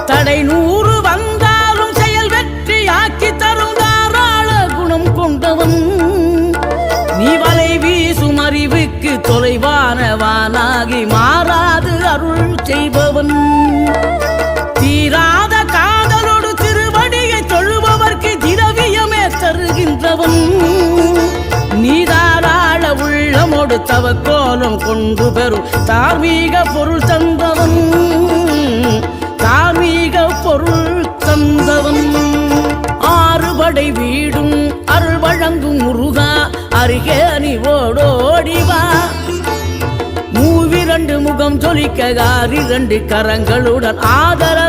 தடை 100 வந்தாலும் செயல் வெற்றி ஆக்கி தரும் தாராள குணம் கொண்டவன் நீ வலை வீசும் அறிவுக்கு தொலைவானவானாகி மாறாது அருள் செய்பவன் தீராத காதலோடு திருவடியை தொழுபவர்க்கு திரவியமே தருகின்றவன் நீ தாராள உள்ளமோடு தவக்கோலம் கொண்டு பெறும் தார்மீக பொருள் தந்தவன் தார்மீக பொருள் தந்தவன் ஆறுபடை வீடும் அருள் வழங்கும் முருகா அருகே நீ ஓடோடிவா மூவிரண்டு முகம் ஜொலிக்க 2 கரங்களுடன் ஆதர